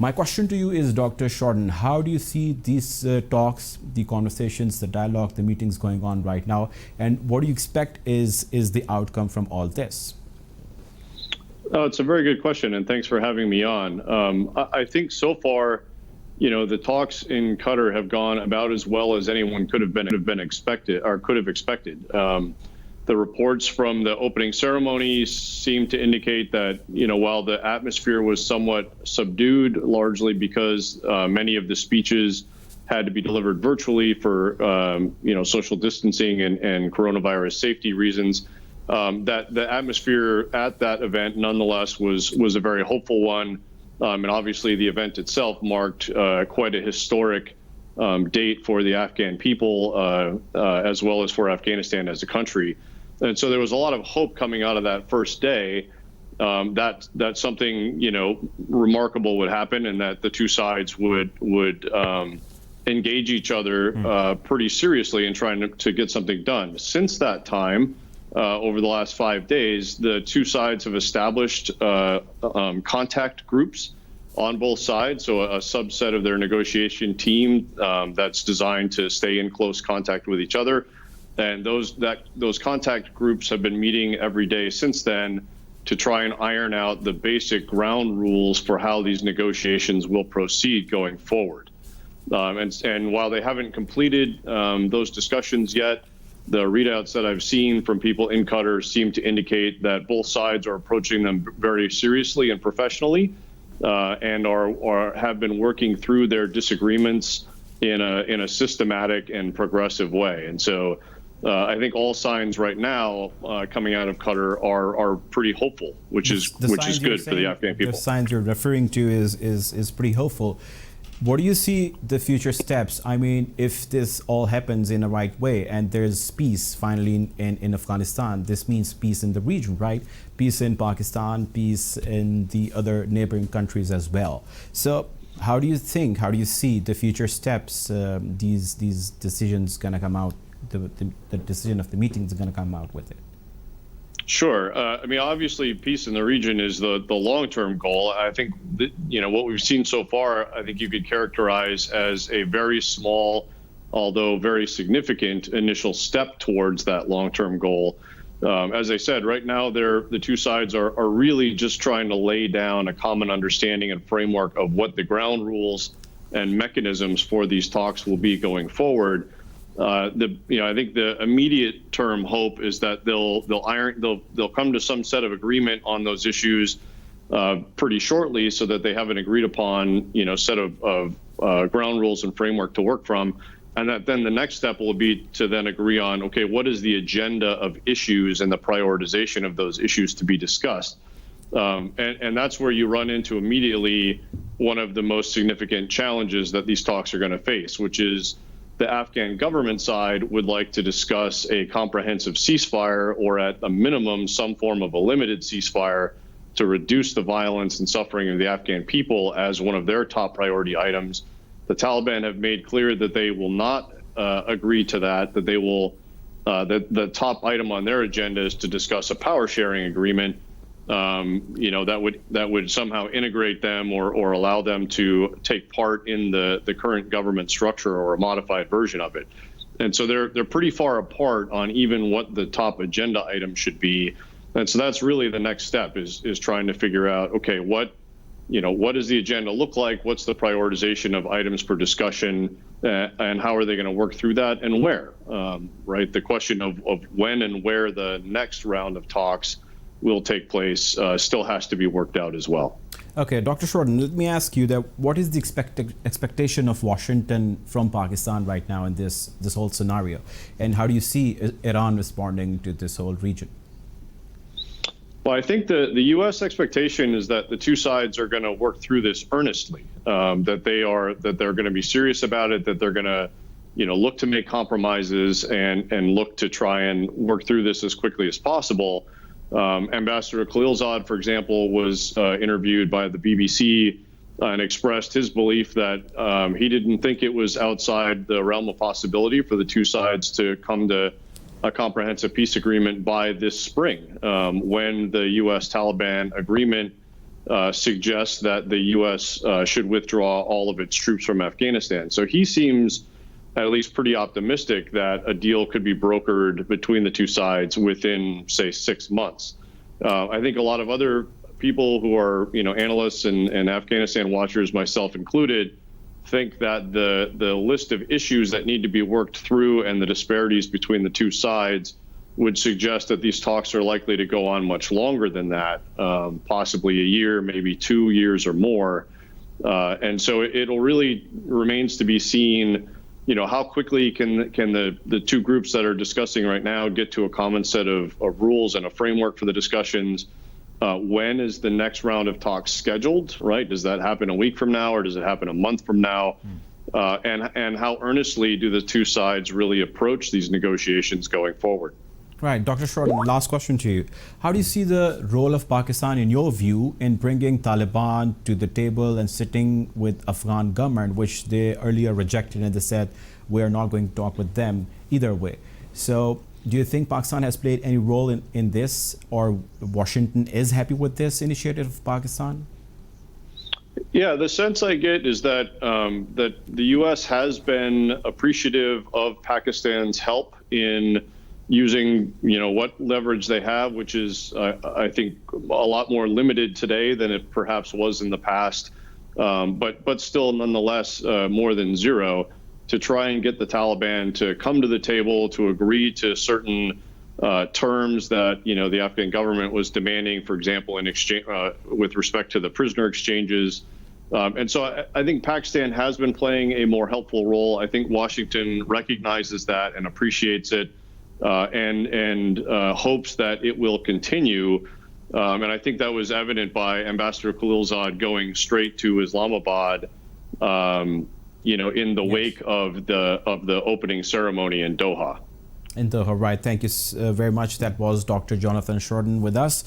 My question to you is, Dr. Schroden, how do you see these talks, the conversations, the dialogue, the meetings going on right now, and what do you expect is the outcome from all this? It's a very good question, and thanks for having me on. I think so far, the talks in Qatar have gone about as well as anyone could have been expected or could have expected. The reports from the opening ceremony seem to indicate that, while the atmosphere was somewhat subdued, largely because many of the speeches had to be delivered virtually for, social distancing and coronavirus safety reasons, that the atmosphere at that event nonetheless was a very hopeful one. And obviously the event itself marked quite a historic date for the Afghan people, as well as for Afghanistan as a country. And so there was a lot of hope coming out of that first day that something, remarkable would happen, and that the two sides would engage each other pretty seriously in trying to get something done. Since that time, over the last 5 days, the two sides have established contact groups on both sides, so a subset of their negotiation team that's designed to stay in close contact with each other. And those contact groups have been meeting every day since then to try and iron out the basic ground rules for how these negotiations will proceed going forward. And while they haven't completed those discussions yet, the readouts that I've seen from people in Qatar seem to indicate that both sides are approaching them very seriously and professionally, and have been working through their disagreements in a systematic and progressive way. And so I think all signs right now coming out of Qatar are pretty hopeful, which is good for the Afghan people. The signs you're referring to is pretty hopeful. What do you see the future steps? I mean, if this all happens in the right way and there's peace finally in Afghanistan, this means peace in the region, right? Peace in Pakistan, peace in the other neighboring countries as well. So how do you see the future steps, these decisions going to come out, the decision of the meetings are going to come out with it? Sure. Obviously, peace in the region is the long-term goal. I think that, what we've seen so far, I think you could characterize as a very small, although very significant initial step towards that long-term goal. As I said, right now, the two sides are really just trying to lay down a common understanding and framework of what the ground rules and mechanisms for these talks will be going forward. I think the immediate term hope is that they'll come to some set of agreement on those issues pretty shortly, so that they have an agreed upon set of ground rules and framework to work from, and that then the next step will be to then agree on, okay, what is the agenda of issues and the prioritization of those issues to be discussed. And that's where you run into immediately one of the most significant challenges that these talks are going to face, which is the Afghan government side would like to discuss a comprehensive ceasefire, or at a minimum, some form of a limited ceasefire to reduce the violence and suffering of the Afghan people as one of their top priority items. The Taliban have made clear that they will not agree to that, that they will, that the top item on their agenda is to discuss a power sharing agreement, that would somehow integrate them or allow them to take part in the current government structure or a modified version of it. And so they're pretty far apart on even what the top agenda item should be. And so that's really the next step, is trying to figure out, okay, what does the agenda look like? What's the prioritization of items for discussion, and how are they going to work through that, and where? Right, the question of when and where the next round of talks will take place still has to be worked out as well. Okay, Dr. Schroden, let me ask you that what is the expectation of Washington from Pakistan right now in this whole scenario, and how do you see Iran responding to this whole region? Well, I think the U.S. expectation is that the two sides are going to work through this earnestly, that they're going to be serious about it, that they're going to look to make compromises and look to try and work through this as quickly as possible. Ambassador Khalilzad, for example, was interviewed by the BBC and expressed his belief that he didn't think it was outside the realm of possibility for the two sides to come to a comprehensive peace agreement by this spring, when the U.S. Taliban agreement suggests that the U.S. Should withdraw all of its troops from Afghanistan. So he seems at least pretty optimistic that a deal could be brokered between the two sides within, say, 6 months. I think a lot of other people who are, analysts and Afghanistan watchers, myself included, think that the list of issues that need to be worked through and the disparities between the two sides would suggest that these talks are likely to go on much longer than that, possibly a year, maybe 2 years or more. And so it'll really remains to be seen, how quickly can the two groups that are discussing right now get to a common set of rules and a framework for the discussions. When is the next round of talks scheduled, right? Does that happen a week from now or does it happen a month from now? And how earnestly do the two sides really approach these negotiations going forward? Right. Dr. Schroden, last question to you. How do you see the role of Pakistan, in your view, in bringing Taliban to the table and sitting with Afghan government, which they earlier rejected and they said, we are not going to talk with them either way. So do you think Pakistan has played any role in this, or Washington is happy with this initiative of Pakistan? Yeah, the sense I get is that that the U.S. has been appreciative of Pakistan's help in using, what leverage they have, which is, I think, a lot more limited today than it perhaps was in the past, but still nonetheless more than zero, to try and get the Taliban to come to the table, to agree to certain terms that, the Afghan government was demanding, for example, in exchange with respect to the prisoner exchanges. And so I think Pakistan has been playing a more helpful role. I think Washington recognizes that and appreciates it. And hopes that it will continue. And I think that was evident by Ambassador Khalilzad going straight to Islamabad, in the wake of the opening ceremony in Doha. In Doha, right. Thank you very much. That was Dr. Jonathan Schroden with us.